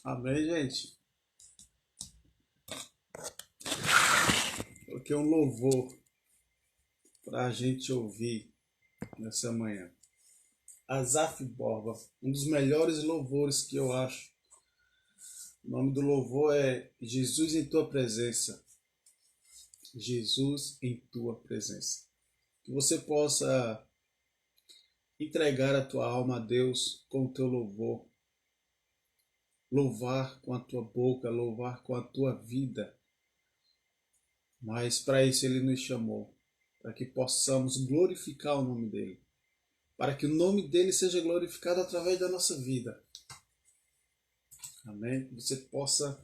Amém, gente? Porque um louvor para a gente ouvir nessa manhã. Asaf Borba, um dos melhores louvores que eu acho. O nome do louvor é Jesus em Tua Presença. Jesus em Tua Presença. Que você possa entregar a tua alma a Deus com o teu louvor. Louvar com a tua boca, louvar com a tua vida. Mas para isso Ele nos chamou, para que possamos glorificar o nome dEle. Para que o nome dEle seja glorificado através da nossa vida. Amém? Que você possa,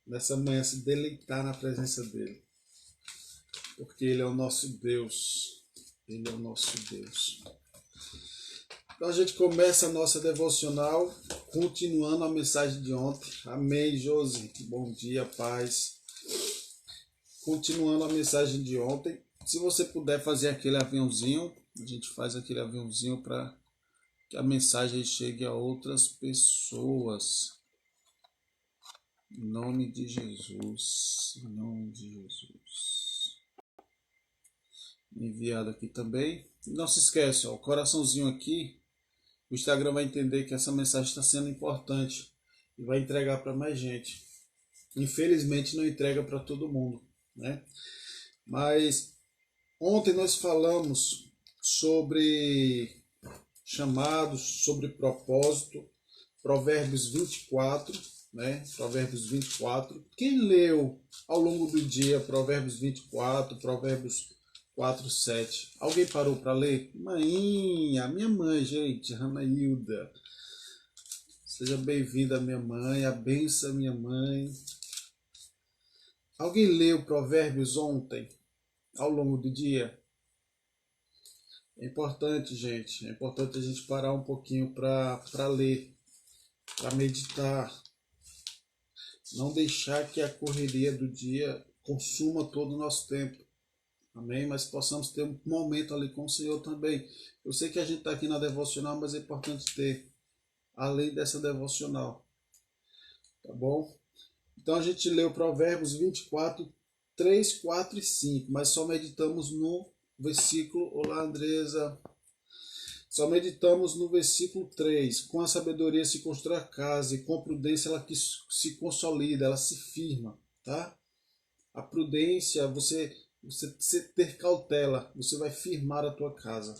nessa manhã, se deleitar na presença dEle. Porque Ele é o nosso Deus. Ele é o nosso Deus. Então a gente começa a nossa devocional, continuando a mensagem de ontem. Amém, Josi. Bom dia, paz. Continuando a mensagem de ontem. Se você puder fazer aquele aviãozinho, a gente faz aquele aviãozinho para que a mensagem chegue a outras pessoas. Em nome de Jesus. Em nome de Jesus. Enviado aqui também. Não se esqueça, ó, o coraçãozinho aqui. O Instagram vai entender que essa mensagem está sendo importante e vai entregar para mais gente. Infelizmente não entrega para todo mundo, né? Mas ontem nós falamos sobre chamados, sobre propósito, Provérbios 24, né? Provérbios 24. Quem leu ao longo do dia Provérbios 24, Provérbios 4:7? Alguém parou para ler? Mainha, minha mãe, gente, Ranailda. Seja bem-vinda, minha mãe, a benção, minha mãe. Alguém leu Provérbios ontem, ao longo do dia? É importante, gente, é importante a gente parar um pouquinho para ler, para meditar. Não deixar que a correria do dia consuma todo o nosso tempo. Amém? Mas possamos ter um momento ali com o Senhor também. Eu sei que a gente está aqui na devocional, mas é importante ter, além dessa devocional. Tá bom? Então a gente leu Provérbios 24, 3, 4 e 5, mas só meditamos no versículo. Olá, Andresa. Só meditamos no versículo 3. Com a sabedoria se constrói a casa, e com a prudência ela se consolida, ela se firma. Tá? A prudência, você ter cautela, você vai firmar a tua casa.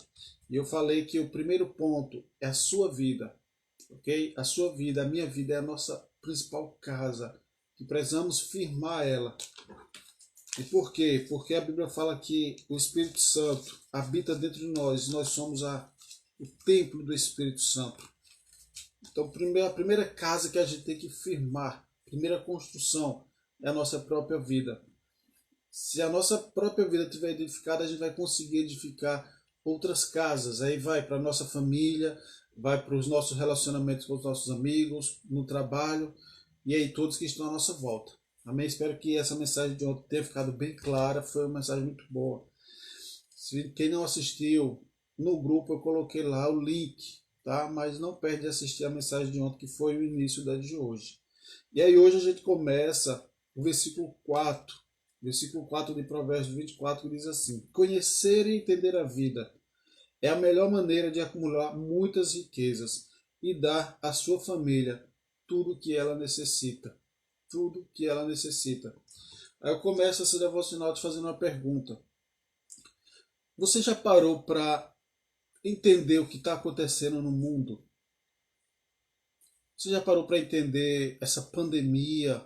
E eu falei que o primeiro ponto é a sua vida, ok? A sua vida, a minha vida é a nossa principal casa, que precisamos firmar ela. E por quê? Porque a Bíblia fala que o Espírito Santo habita dentro de nós, e nós somos o templo do Espírito Santo. Então, a primeira casa que a gente tem que firmar, a primeira construção, é a nossa própria vida. Se a nossa própria vida estiver edificada, a gente vai conseguir edificar outras casas. Aí vai para a nossa família, vai para os nossos relacionamentos com os nossos amigos, no trabalho, e aí todos que estão à nossa volta. Amém? Espero que essa mensagem de ontem tenha ficado bem clara, foi uma mensagem muito boa. Se quem não assistiu, no grupo eu coloquei lá o link, tá? Mas não perde de assistir a mensagem de ontem, que foi o início da de hoje. E aí hoje a gente começa o versículo 4. Versículo 4 de Provérbios 24 diz assim: Conhecer e entender a vida é a melhor maneira de acumular muitas riquezas e dar à sua família tudo o que ela necessita. Tudo que ela necessita. Aí eu começo essa devocional te fazendo uma pergunta. Você já parou para entender o que está acontecendo no mundo? Você já parou para entender essa pandemia,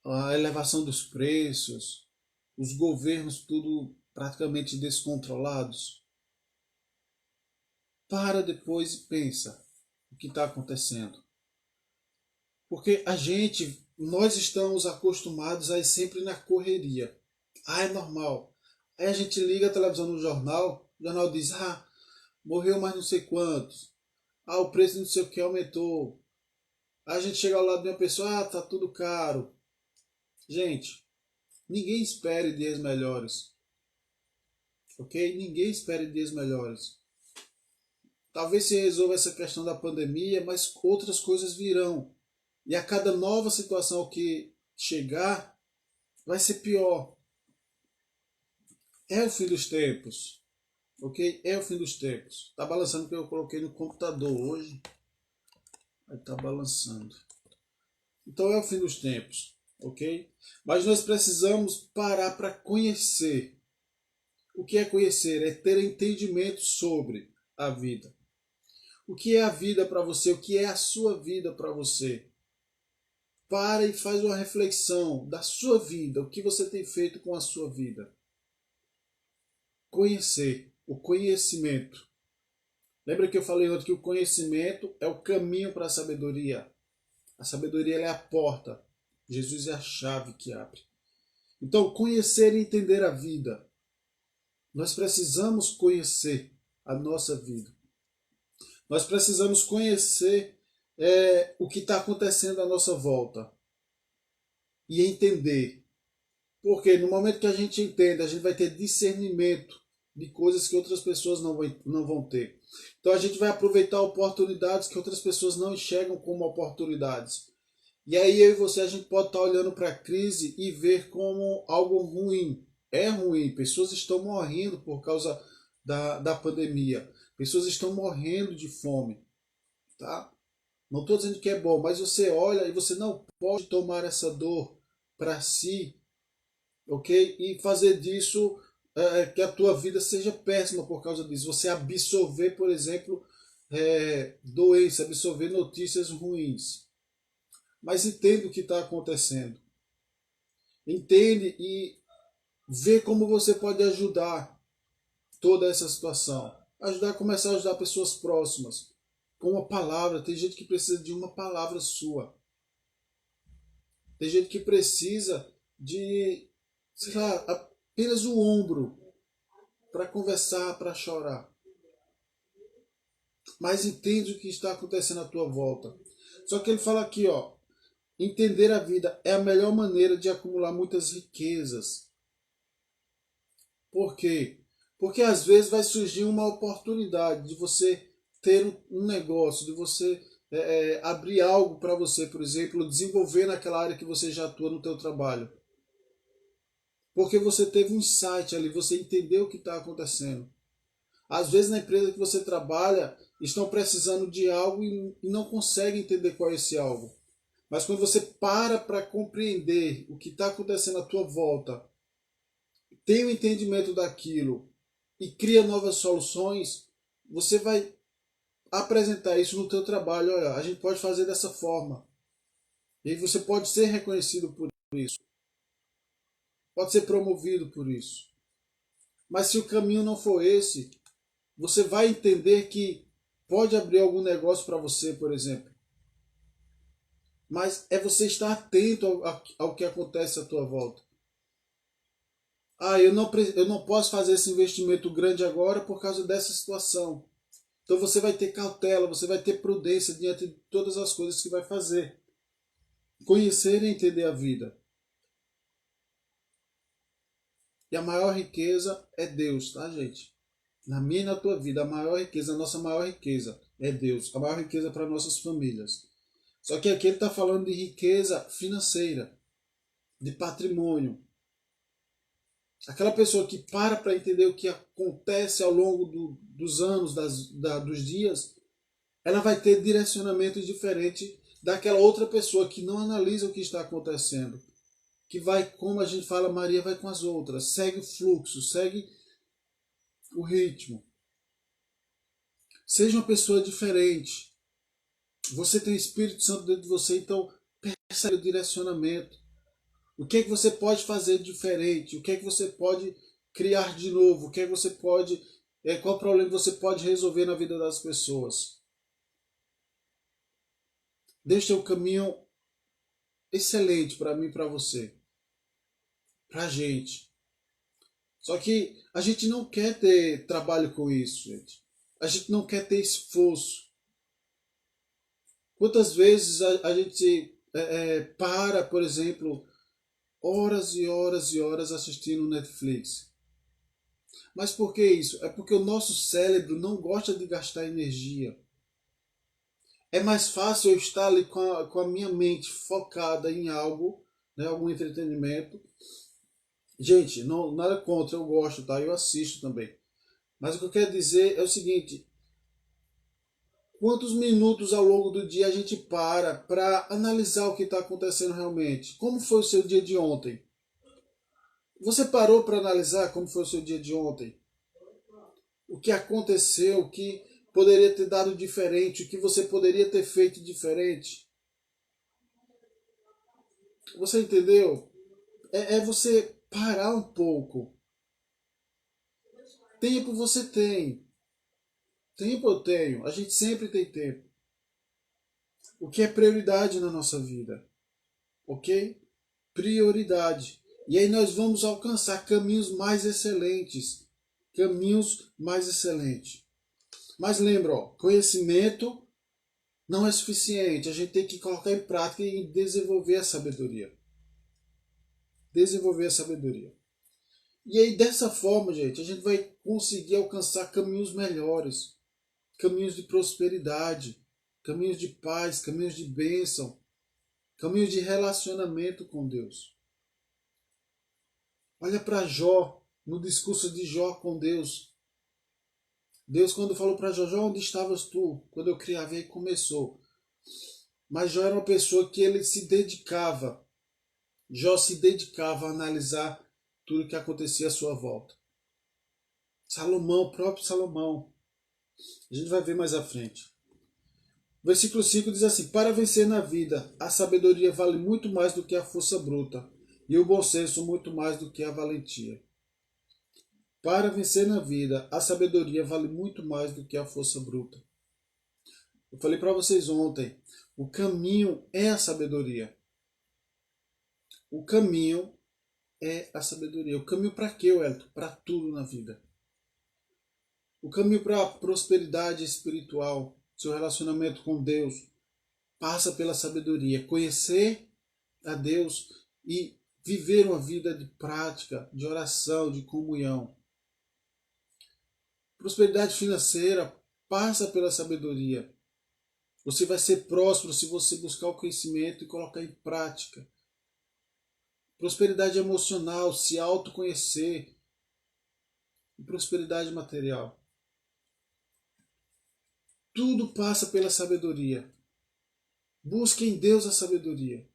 a elevação dos preços, os governos tudo praticamente descontrolados? Para depois e pensa o que está acontecendo. Porque nós estamos acostumados a ir sempre na correria. Ah, é normal. Aí a gente liga a televisão no jornal, o jornal diz, morreu mais não sei quantos. O preço não sei o que aumentou. Aí a gente chega ao lado de uma pessoa, tá tudo caro. Gente, ninguém espere dias melhores. Ok? Ninguém espere dias melhores. Talvez se resolva essa questão da pandemia, mas outras coisas virão. E a cada nova situação que chegar, vai ser pior. É o fim dos tempos. Ok? É o fim dos tempos. Tá balançando porque eu coloquei no computador hoje. Aí tá balançando. Então é o fim dos tempos. Ok? Mas nós precisamos parar para conhecer. O que é conhecer? É ter entendimento sobre a vida. O que é a vida para você? O que é a sua vida para você? Para e faz uma reflexão da sua vida. O que você tem feito com a sua vida? Conhecer. O conhecimento. Lembra que eu falei ontem que o conhecimento é o caminho para a sabedoria. A sabedoria é a porta. Jesus é a chave que abre. Então, conhecer e entender a vida. Nós precisamos conhecer a nossa vida. Nós precisamos conhecer o que está acontecendo à nossa volta. E entender. Porque no momento que a gente entende, a gente vai ter discernimento de coisas que outras pessoas não vão ter. Então a gente vai aproveitar oportunidades que outras pessoas não enxergam como oportunidades. E aí eu e você, a gente pode estar olhando para a crise e ver como algo ruim. É ruim, pessoas estão morrendo por causa da pandemia. Pessoas estão morrendo de fome. Tá? Não estou dizendo que é bom, mas você olha e você não pode tomar essa dor para si, ok? E fazer disso que a tua vida seja péssima por causa disso. Você absorver, por exemplo, doença, absorver notícias ruins. Mas entende o que está acontecendo. Entende e vê como você pode ajudar toda essa situação. Começar a ajudar pessoas próximas. Com uma palavra. Tem gente que precisa de uma palavra sua. Tem gente que precisa de, sei lá, apenas o ombro para conversar, para chorar. Mas entende o que está acontecendo à tua volta. Só que ele fala aqui, ó, entender a vida é a melhor maneira de acumular muitas riquezas. Por quê? Porque às vezes vai surgir uma oportunidade de você ter um negócio, de você abrir algo para você, por exemplo, desenvolver naquela área que você já atua no teu trabalho. Porque você teve um insight ali, você entendeu o que está acontecendo. Às vezes na empresa que você trabalha, estão precisando de algo e não conseguem entender qual é esse algo. Mas quando você para compreender o que está acontecendo à tua volta, tem o entendimento daquilo e cria novas soluções, você vai apresentar isso no teu trabalho. Olha, a gente pode fazer dessa forma. E aí você pode ser reconhecido por isso. Pode ser promovido por isso. Mas se o caminho não for esse, você vai entender que pode abrir algum negócio para você, por exemplo. Mas é você estar atento ao que acontece à tua volta. Eu não posso fazer esse investimento grande agora por causa dessa situação. Então você vai ter cautela, você vai ter prudência diante de todas as coisas que vai fazer. Conhecer e entender a vida. E a maior riqueza é Deus, tá, gente? Na minha e na tua vida, a maior riqueza, a nossa maior riqueza é Deus. A maior riqueza para nossas famílias. Só que aqui ele está falando de riqueza financeira, de patrimônio. Aquela pessoa que para entender o que acontece ao longo dos anos, dos dias, ela vai ter direcionamentos diferentes daquela outra pessoa que não analisa o que está acontecendo. Que vai, como a gente fala, Maria vai com as outras, segue o fluxo, segue o ritmo. Seja uma pessoa diferente. Você tem o Espírito Santo dentro de você, então percebe o direcionamento. O que é que você pode fazer diferente? O que é que você pode criar de novo? O que é que você pode. Qual problema você pode resolver na vida das pessoas? Deus tem um caminho excelente para mim e para você. Para a gente. Só que a gente não quer ter trabalho com isso, gente. A gente não quer ter esforço. Quantas vezes a gente para, por exemplo, horas e horas e horas assistindo Netflix? Mas por que isso? É porque o nosso cérebro não gosta de gastar energia. É mais fácil eu estar ali com a minha mente focada em algo, né, algum entretenimento. Gente, não, nada contra, eu gosto, tá? Eu assisto também. Mas o que eu quero dizer é o seguinte: quantos minutos ao longo do dia a gente para analisar o que está acontecendo realmente? Como foi o seu dia de ontem? Você parou para analisar como foi o seu dia de ontem? O que aconteceu, o que poderia ter dado diferente, o que você poderia ter feito diferente? Você entendeu? É você parar um pouco. Tempo você tem. Tempo eu tenho. A gente sempre tem tempo. O que é prioridade na nossa vida? Ok? Prioridade. E aí nós vamos alcançar caminhos mais excelentes. Caminhos mais excelentes. Mas lembra, ó, conhecimento não é suficiente. A gente tem que colocar em prática e desenvolver a sabedoria. Desenvolver a sabedoria. E aí dessa forma, gente, a gente vai conseguir alcançar caminhos melhores. Caminhos de prosperidade. Caminhos de paz. Caminhos de bênção. Caminhos de relacionamento com Deus. Olha para Jó, no discurso de Jó com Deus. Deus, quando falou para Jó, Jó, onde estavas tu? Quando eu criava, aí começou. Mas Jó era uma pessoa que ele se dedicava. Jó se dedicava a analisar tudo que acontecia à sua volta. Salomão, o próprio Salomão. A gente vai ver mais à frente. Versículo 5 diz assim: para vencer na vida, a sabedoria vale muito mais do que a força bruta, e o bom senso muito mais do que a valentia. Para vencer na vida, a sabedoria vale muito mais do que a força bruta. Eu falei para vocês ontem, o caminho é a sabedoria. O caminho é a sabedoria. O caminho para quê, Wellington? Para tudo na vida. O caminho para a prosperidade espiritual, seu relacionamento com Deus, passa pela sabedoria. Conhecer a Deus e viver uma vida de prática, de oração, de comunhão. Prosperidade financeira passa pela sabedoria. Você vai ser próspero se você buscar o conhecimento e colocar em prática. Prosperidade emocional, se autoconhecer. E prosperidade material. Tudo passa pela sabedoria. Busque em Deus a sabedoria.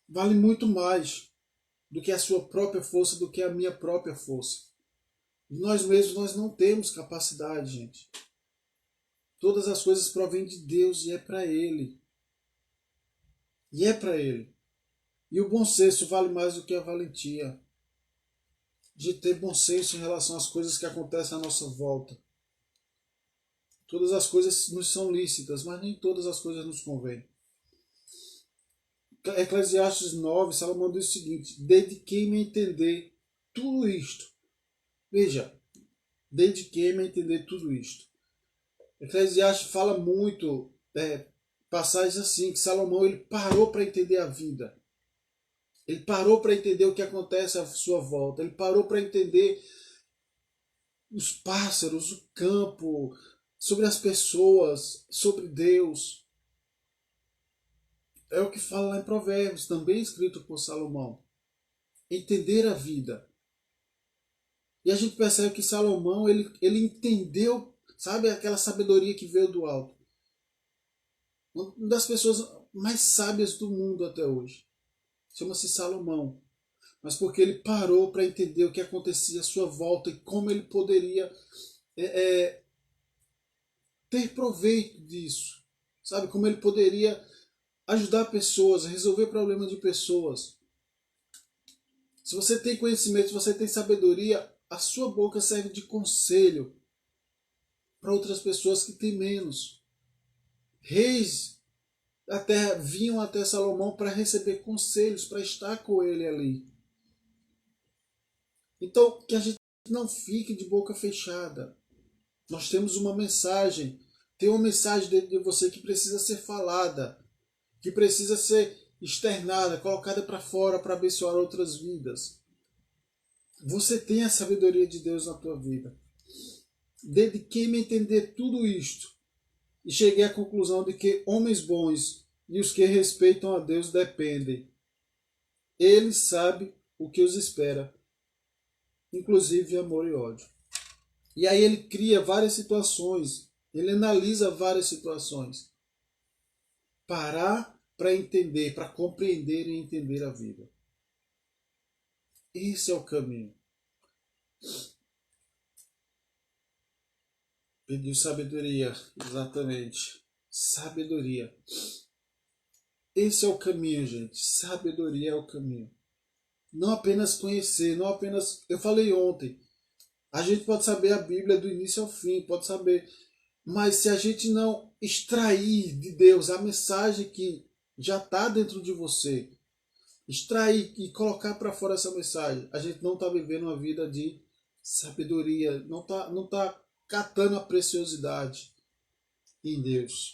Vale muito mais do que a sua própria força, do que a minha própria força. Nós mesmos nós não temos capacidade, gente. Todas as coisas provêm de Deus e é para Ele. E é para Ele. E o bom senso vale mais do que a valentia. De ter bom senso em relação às coisas que acontecem à nossa volta. Todas as coisas nos são lícitas, mas nem todas as coisas nos convêm. Eclesiastes 9, Salomão diz o seguinte: dediquei-me a entender tudo isto. Veja, dediquei-me a entender tudo isto. Eclesiastes fala muito, passagens assim, que Salomão ele parou para entender a vida. Ele parou para entender o que acontece à sua volta. Ele parou para entender os pássaros, o campo, sobre as pessoas, sobre Deus. É o que fala lá em Provérbios, também escrito por Salomão. Entender a vida. E a gente percebe que Salomão, ele entendeu, sabe, aquela sabedoria que veio do alto. Uma das pessoas mais sábias do mundo até hoje. Chama-se Salomão. Mas porque ele parou para entender o que acontecia à sua volta e como ele poderia ter proveito disso. Sabe, como ele poderia ajudar pessoas, resolver problemas de pessoas. Se você tem conhecimento, se você tem sabedoria, a sua boca serve de conselho para outras pessoas que têm menos. Reis da terra vinham até Salomão para receber conselhos, para estar com ele ali. Então, que a gente não fique de boca fechada. Nós temos uma mensagem. Tem uma mensagem dentro de você que precisa ser falada, que precisa ser externada, colocada para fora para abençoar outras vidas. Você tem a sabedoria de Deus na tua vida. Dediquei-me a entender tudo isto. e cheguei à conclusão de que homens bons e os que respeitam a Deus dependem. Ele sabe o que os espera, inclusive amor e ódio. E aí ele cria várias situações, ele analisa várias situações. Parar para entender, para compreender e entender a vida. Esse é o caminho. Pediu sabedoria, exatamente. Sabedoria. Esse é o caminho, gente. Sabedoria é o caminho. Não apenas conhecer, não apenas. Eu falei ontem. A gente pode saber a Bíblia do início ao fim, pode saber. Mas se a gente não extrair de Deus a mensagem que já está dentro de você, extrair e colocar para fora essa mensagem, a gente não está vivendo uma vida de sabedoria, não tá catando a preciosidade em Deus.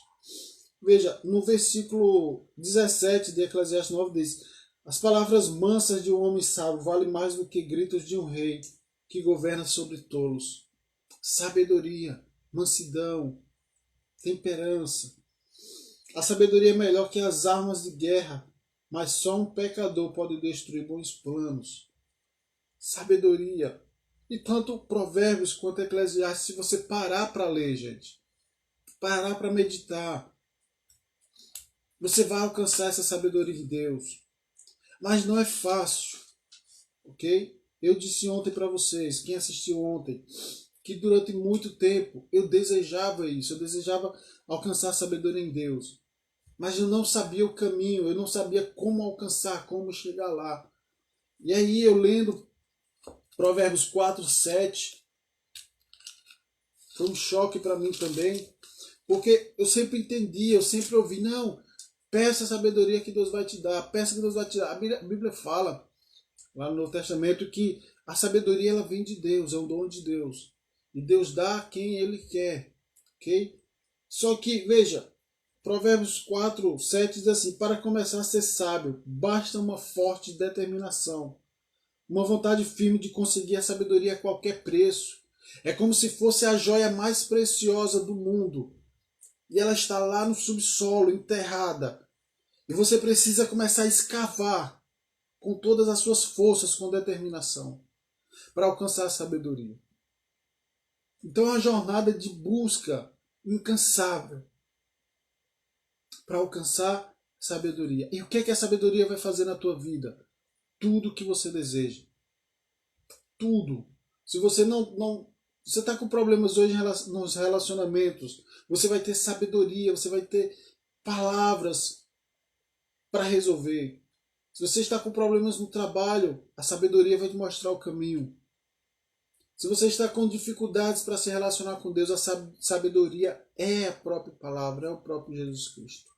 Veja, no versículo 17 de Eclesiastes 9 diz: as palavras mansas de um homem sábio valem mais do que gritos de um rei que governa sobre tolos. Sabedoria, mansidão, temperança. A sabedoria é melhor que as armas de guerra, mas só um pecador pode destruir bons planos. Sabedoria. E tanto Provérbios quanto Eclesiastes, se você parar para ler, gente, parar para meditar, você vai alcançar essa sabedoria de Deus. Mas não é fácil, ok? Eu disse ontem para vocês, quem assistiu ontem, que durante muito tempo eu desejava isso, eu desejava alcançar a sabedoria em Deus. Mas eu não sabia o caminho, eu não sabia como alcançar, como chegar lá. E aí eu lendo Provérbios 4, 7, foi um choque para mim também, porque eu sempre entendi, eu sempre ouvi, não, peça a sabedoria que Deus vai te dar, peça que Deus vai te dar. A Bíblia fala, lá no Novo Testamento, que a sabedoria ela vem de Deus, é um dom de Deus. E Deus dá a quem Ele quer, ok? Só que, veja, Provérbios 4, 7 diz assim: para começar a ser sábio, basta uma forte determinação, uma vontade firme de conseguir a sabedoria a qualquer preço. É como se fosse a joia mais preciosa do mundo. E ela está lá no subsolo, enterrada. E você precisa começar a escavar com todas as suas forças, com determinação, para alcançar a sabedoria. Então é uma jornada de busca incansável para alcançar sabedoria. E o que é que a sabedoria vai fazer na tua vida? Tudo que você deseja. Tudo. Se você não você está com problemas hoje nos relacionamentos, você vai ter sabedoria, você vai ter palavras para resolver. Se você está com problemas no trabalho, a sabedoria vai te mostrar o caminho. Se você está com dificuldades para se relacionar com Deus, a sabedoria é a própria palavra, é o próprio Jesus Cristo.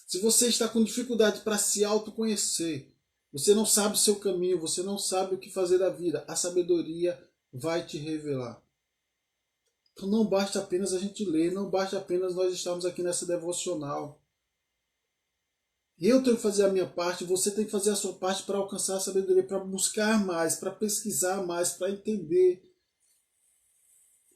Se você está com dificuldade para se autoconhecer, você não sabe o seu caminho, você não sabe o que fazer da vida, a sabedoria vai te revelar. Então não basta apenas a gente ler, não basta apenas nós estarmos aqui nessa devocional. Eu tenho que fazer a minha parte, você tem que fazer a sua parte para alcançar a sabedoria, para buscar mais, para pesquisar mais, para entender.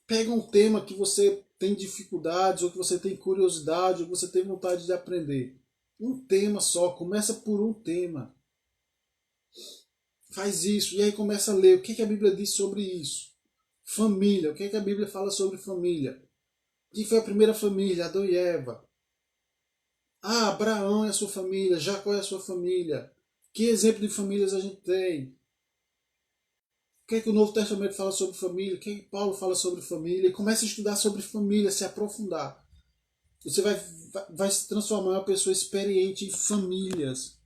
Pega um tema que você tem dificuldades, ou que você tem curiosidade, ou que você tem vontade de aprender. Um tema só, começa por um tema. Faz isso, e aí começa a ler. O que a Bíblia diz sobre isso? Família, o que a Bíblia fala sobre família? Quem foi a primeira família? Adão e Eva. Ah, Abraão é a sua família, Jacó é a sua família. Que exemplo de famílias a gente tem? O que o Novo Testamento fala sobre família? O que Paulo fala sobre família? E comece a estudar sobre família, se aprofundar. Você vai se transformar em uma pessoa experiente em famílias.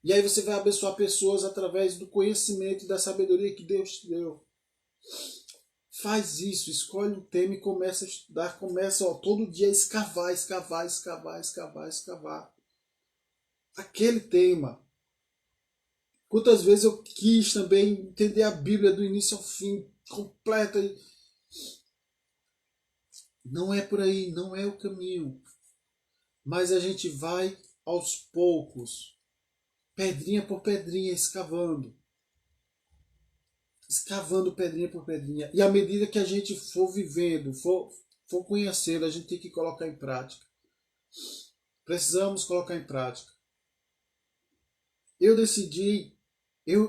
E aí você vai abençoar pessoas através do conhecimento e da sabedoria que Deus te deu. Faz isso, escolhe um tema e começa a estudar, começa todo dia a escavar, escavar, escavar, escavar, escavar. Aquele tema. Quantas vezes eu quis também entender a Bíblia do início ao fim, completa. Não é por aí, não é o caminho. Mas a gente vai aos poucos, pedrinha por pedrinha, escavando. Escavando pedrinha por pedrinha. E à medida que a gente for vivendo, for for conhecendo, a gente tem que colocar em prática. Precisamos colocar em prática. Eu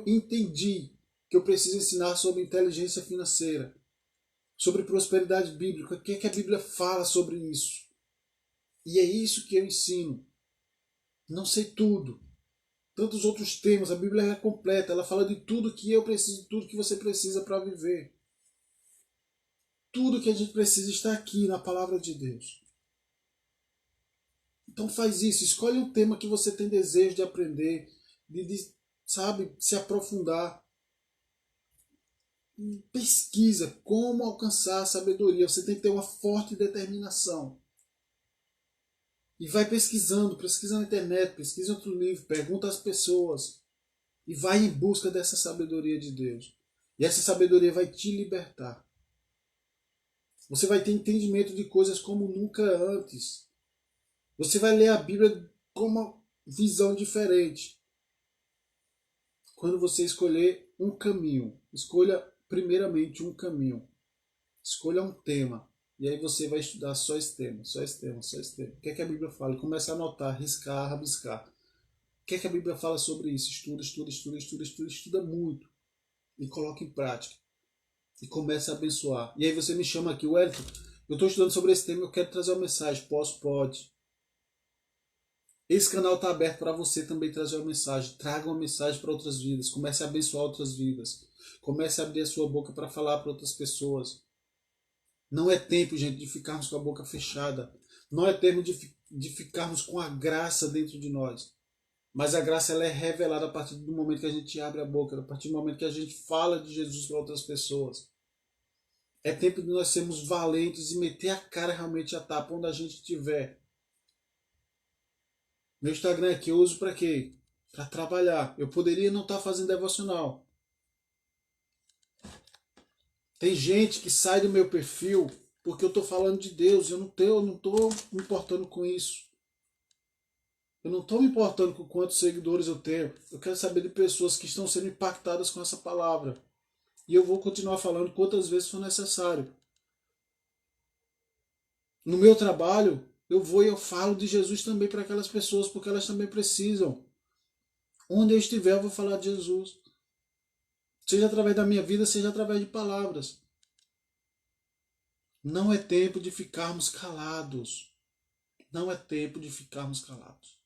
entendi que eu preciso ensinar sobre inteligência financeira, sobre prosperidade bíblica, o que é que a Bíblia fala sobre isso. E é isso que eu ensino. Não sei tudo. Tantos outros temas, a Bíblia é completa, ela fala de tudo que eu preciso, tudo que você precisa para viver. Tudo que a gente precisa está aqui na palavra de Deus. Então faz isso, escolhe um tema que você tem desejo de aprender, sabe, se aprofundar. Pesquisa como alcançar a sabedoria. Você tem que ter uma forte determinação. E vai pesquisando, pesquisa na internet, pesquisa em outro livro, pergunta às pessoas. E vai em busca dessa sabedoria de Deus. E essa sabedoria vai te libertar. Você vai ter entendimento de coisas como nunca antes. Você vai ler a Bíblia com uma visão diferente. Quando você escolher um caminho, escolha primeiramente um caminho. Escolha um tema. E aí você vai estudar só esse tema, só esse tema, só esse tema. O que é que a Bíblia fala? Começa a anotar, riscar, rabiscar. O que é que a Bíblia fala sobre isso? Estuda muito. E coloca em prática. E começa a abençoar. E aí você me chama aqui, Wellington, eu estou estudando sobre esse tema, eu quero trazer uma mensagem. Pode. Esse canal está aberto para você também trazer uma mensagem. Traga uma mensagem para outras vidas. Comece a abençoar outras vidas. Comece a abrir a sua boca para falar para outras pessoas. Não é tempo, gente, de ficarmos com a boca fechada. Não é tempo de ficarmos com a graça dentro de nós. Mas a graça ela é revelada a partir do momento que a gente abre a boca, a partir do momento que a gente fala de Jesus para outras pessoas. É tempo de nós sermos valentes e meter a cara realmente a tapa onde a gente estiver. Meu Instagram aqui eu uso para quê? Para trabalhar. Eu poderia não estar fazendo devocional. Tem gente que sai do meu perfil porque eu estou falando de Deus. Eu não estou me importando com isso. Eu não estou me importando com quantos seguidores eu tenho. Eu quero saber de pessoas que estão sendo impactadas com essa palavra. E eu vou continuar falando quantas vezes for necessário. No meu trabalho, eu vou e eu falo de Jesus também para aquelas pessoas, porque elas também precisam. Onde eu estiver, eu vou falar de Jesus. Seja através da minha vida, seja através de palavras. Não é tempo de ficarmos calados. Não é tempo de ficarmos calados.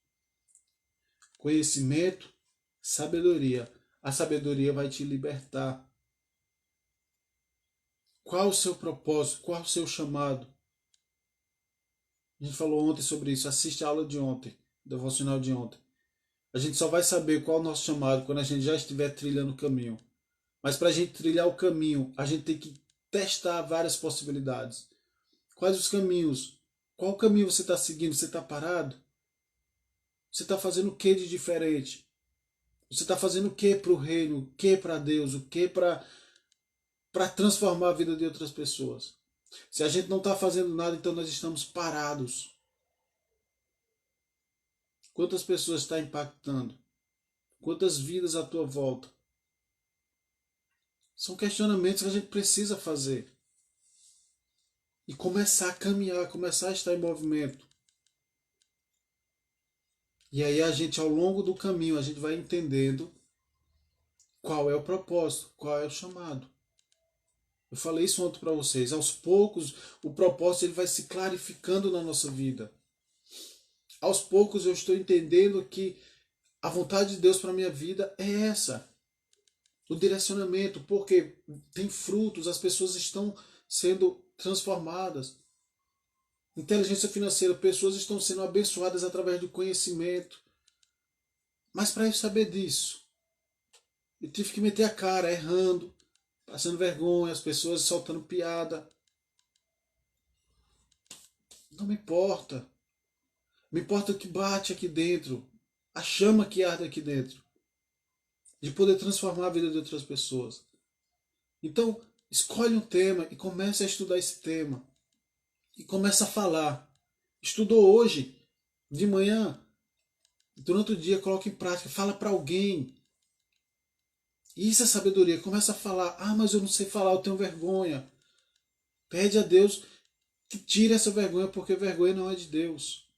Conhecimento, sabedoria. A sabedoria vai te libertar. Qual o seu propósito? Qual o seu chamado? A gente falou ontem sobre isso. Assiste a aula de ontem, devocional de ontem. A gente só vai saber qual é o nosso chamado quando a gente já estiver trilhando o caminho. Mas para a gente trilhar o caminho, a gente tem que testar várias possibilidades. Quais os caminhos? Qual caminho você está seguindo? Você está parado? Você está fazendo o que de diferente? Você está fazendo o que para o reino? O que para Deus? O que para transformar a vida de outras pessoas? Se a gente não está fazendo nada, então nós estamos parados. Quantas pessoas está impactando? Quantas vidas à tua volta? São questionamentos que a gente precisa fazer. E começar a caminhar, começar a estar em movimento. E aí a gente, ao longo do caminho, a gente vai entendendo qual é o propósito, qual é o chamado. Eu falei isso ontem para vocês. Aos poucos, o propósito ele vai se clarificando na nossa vida. Aos poucos eu estou entendendo que a vontade de Deus para a minha vida é essa. O direcionamento, porque tem frutos, as pessoas estão sendo transformadas. Inteligência financeira, pessoas estão sendo abençoadas através do conhecimento. Mas para eu saber disso, eu tive que meter a cara, errando, passando vergonha, as pessoas soltando piada. Não me importa. Me importa o que bate aqui dentro, a chama que arde aqui dentro, de poder transformar a vida de outras pessoas. Então, escolhe um tema e comece a estudar esse tema. E começa a falar. Estudou hoje, de manhã, durante o dia, coloca em prática, fala para alguém. Isso é sabedoria. Começa a falar. Ah, mas eu não sei falar, eu tenho vergonha. Pede a Deus Tire essa vergonha, porque vergonha não é de Deus.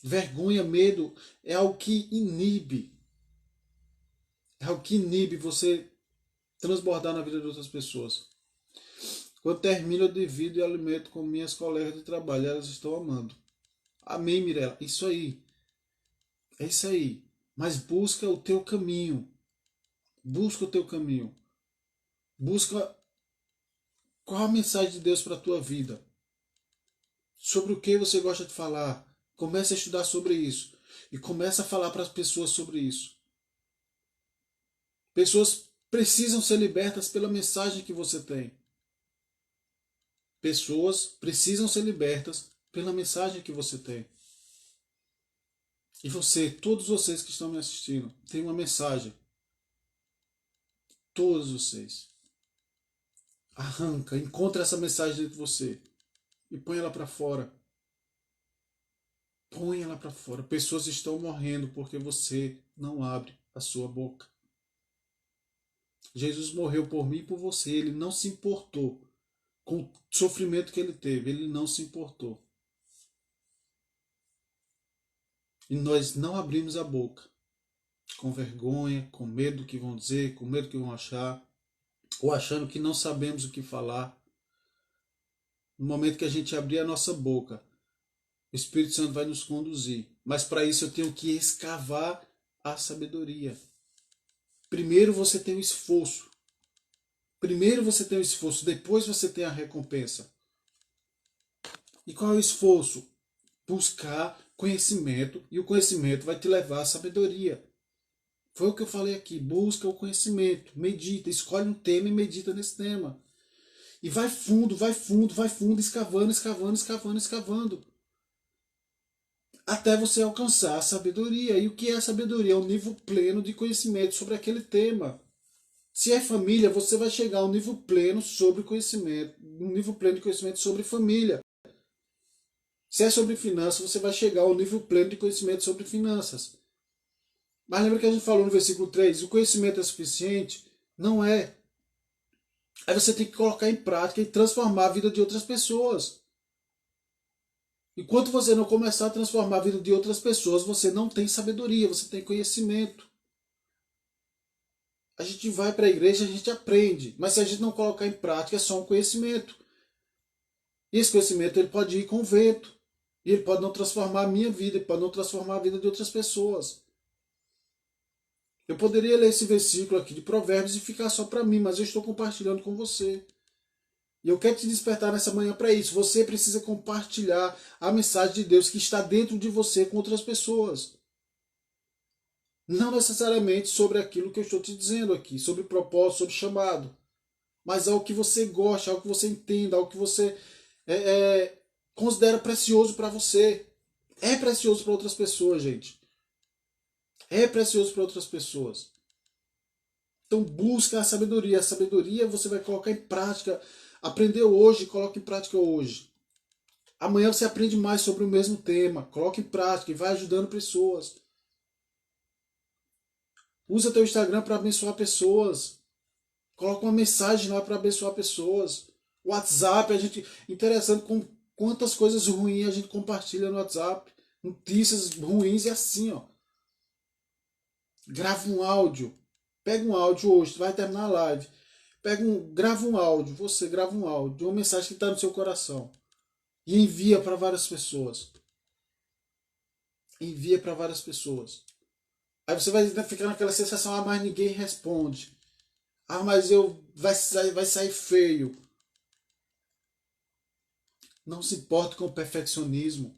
Vergonha, medo é algo que inibe. É algo que inibe você transbordar na vida de outras pessoas. Quando termino, eu divido e alimento com minhas colegas de trabalho. Elas estão amando. Amém, Mirella? Isso aí. É isso aí. Mas busca o teu caminho. Busca o teu caminho. Busca qual a mensagem de Deus para a tua vida. Sobre o que você gosta de falar. Comece a estudar sobre isso. E comece a falar para as pessoas sobre isso. Pessoas precisam ser libertas pela mensagem que você tem. Pessoas precisam ser libertas pela mensagem que você tem. E você, todos vocês que estão me assistindo, tem uma mensagem. Todos vocês. Arranca, encontra essa mensagem dentro de você e põe ela para fora. Põe ela para fora. Pessoas estão morrendo porque você não abre a sua boca. Jesus morreu por mim e por você. Ele não se importou com o sofrimento que ele teve. Ele não se importou. E nós não abrimos a boca. Com vergonha, com medo do que vão dizer, com medo do que vão achar. Ou achando que não sabemos o que falar. No momento que a gente abrir a nossa boca, o Espírito Santo vai nos conduzir. Mas para isso eu tenho que escavar a sabedoria. Primeiro você tem o esforço. Primeiro você tem o esforço, depois você tem a recompensa. E qual é o esforço? Buscar conhecimento, e o conhecimento vai te levar à sabedoria. Foi o que eu falei aqui. Busca o conhecimento, medita, escolhe um tema e medita nesse tema. E vai fundo, vai fundo, vai fundo, escavando, escavando, escavando, escavando. Até você alcançar a sabedoria. E o que é a sabedoria? É o nível pleno de conhecimento sobre aquele tema. Se é família, você vai chegar ao nível pleno sobre conhecimento, um nível pleno de conhecimento sobre família. Se é sobre finanças, você vai chegar ao nível pleno de conhecimento sobre finanças. Mas lembra que a gente falou no versículo 3, o conhecimento é suficiente? Não é. Aí você tem que colocar em prática e transformar a vida de outras pessoas. Enquanto você não começar a transformar a vida de outras pessoas, você não tem sabedoria, você tem conhecimento. A gente vai para a igreja, a gente aprende, mas se a gente não colocar em prática, é só um conhecimento. E esse conhecimento ele pode ir com o vento. E ele pode não transformar a minha vida, ele pode não transformar a vida de outras pessoas. Eu poderia ler esse versículo aqui de Provérbios e ficar só para mim, mas eu estou compartilhando com você. E eu quero te despertar nessa manhã para isso. Você precisa compartilhar a mensagem de Deus que está dentro de você com outras pessoas. Não necessariamente sobre aquilo que eu estou te dizendo aqui, sobre propósito, sobre chamado. Mas algo que você gosta, algo que você entenda, algo que você considera precioso para você. É precioso para outras pessoas, gente. É precioso para outras pessoas. Então busca a sabedoria. A sabedoria você vai colocar em prática. Aprendeu hoje, coloca em prática hoje. Amanhã você aprende mais sobre o mesmo tema. Coloca em prática e vai ajudando pessoas. Usa teu Instagram para abençoar pessoas. Coloca uma mensagem lá para abençoar pessoas. WhatsApp, a gente interessante com quantas coisas ruins a gente compartilha no WhatsApp. Notícias ruins e assim, ó. Grava um áudio. Pega um áudio hoje, tu vai terminar a live. Grava um áudio, você grava um áudio, uma mensagem que está no seu coração. E envia para várias pessoas. Envia para várias pessoas. Aí você vai ficar naquela sensação, ah, mas ninguém responde. Ah, mas vai sair feio. Não se importe com o perfeccionismo.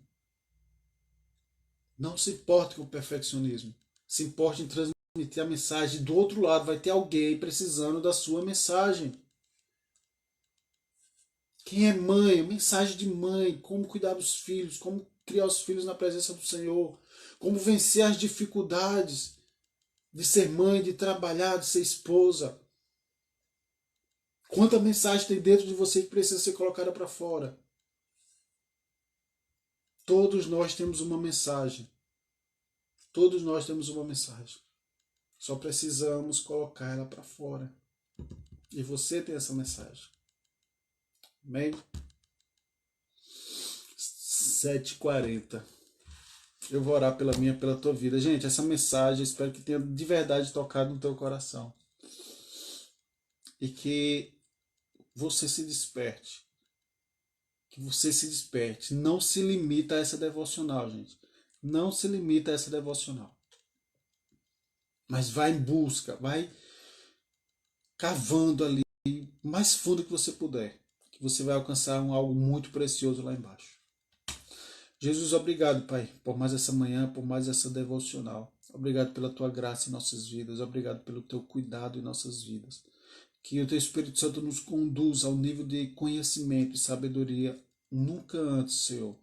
Não se importe com o perfeccionismo. Se importe em transmitir a mensagem. Do outro lado vai ter alguém precisando da sua mensagem. Quem é mãe, mensagem de mãe, como cuidar dos filhos, como criar os filhos na presença do Senhor, como vencer as dificuldades de ser mãe, de trabalhar, de ser esposa. Quanta mensagem tem dentro de você que precisa ser colocada para fora. Todos nós temos uma mensagem. Todos nós temos uma mensagem. Só precisamos colocar ela para fora. E você tem essa mensagem. Amém? 7h40. Eu vou orar pela tua vida. Gente, essa mensagem, espero que tenha de verdade tocado no teu coração. E que você se desperte. Que você se desperte. Não se limita a essa devocional, gente. Não se limita a essa devocional. Mas vai em busca, vai cavando ali o mais fundo que você puder. Que você vai alcançar algo muito precioso lá embaixo. Jesus, obrigado, Pai, por mais essa manhã, por mais essa devocional. Obrigado pela tua graça em nossas vidas. Obrigado pelo teu cuidado em nossas vidas. Que o teu Espírito Santo nos conduza ao nível de conhecimento e sabedoria nunca antes, Senhor,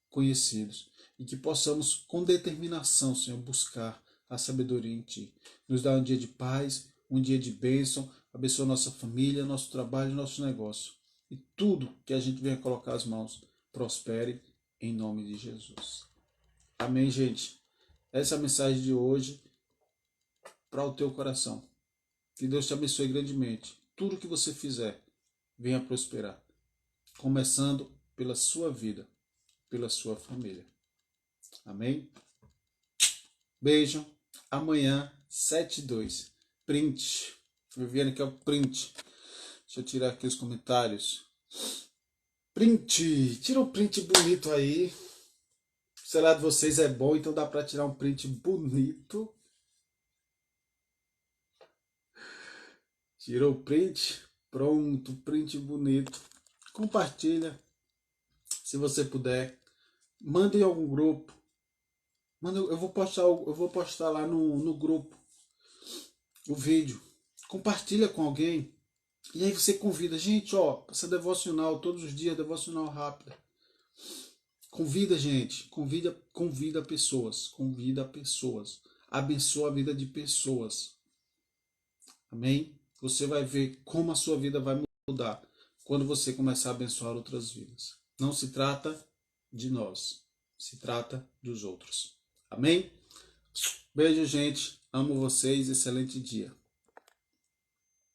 conhecidos. E que possamos, com determinação, Senhor, buscar a sabedoria em Ti. Nos dá um dia de paz, um dia de bênção. Abençoa nossa família, nosso trabalho, nosso negócio. E tudo que a gente venha colocar as mãos, prospere em nome de Jesus. Amém, gente? Essa é a mensagem de hoje para o teu coração. Que Deus te abençoe grandemente. Tudo que você fizer, venha prosperar. Começando pela sua vida, pela sua família. Amém? Beijo. Amanhã, 7h02. Print. Viviane aqui é o print. Deixa eu tirar aqui os comentários. Print. Tira um print bonito aí. O celular de vocês é bom, então dá para tirar um print bonito. Tirou o print? Pronto, print bonito. Compartilha, se você puder. Manda em algum grupo. Eu vou postar lá no grupo o vídeo. Compartilha com alguém. E aí você convida. Gente, ó, essa devocional, todos os dias, devocional rápida. Convida, gente. Convida pessoas. Convida pessoas. Abençoa a vida de pessoas. Amém? Você vai ver como a sua vida vai mudar quando você começar a abençoar outras vidas. Não se trata de nós, se trata dos outros. Amém? Beijo, gente. Amo vocês. Excelente dia.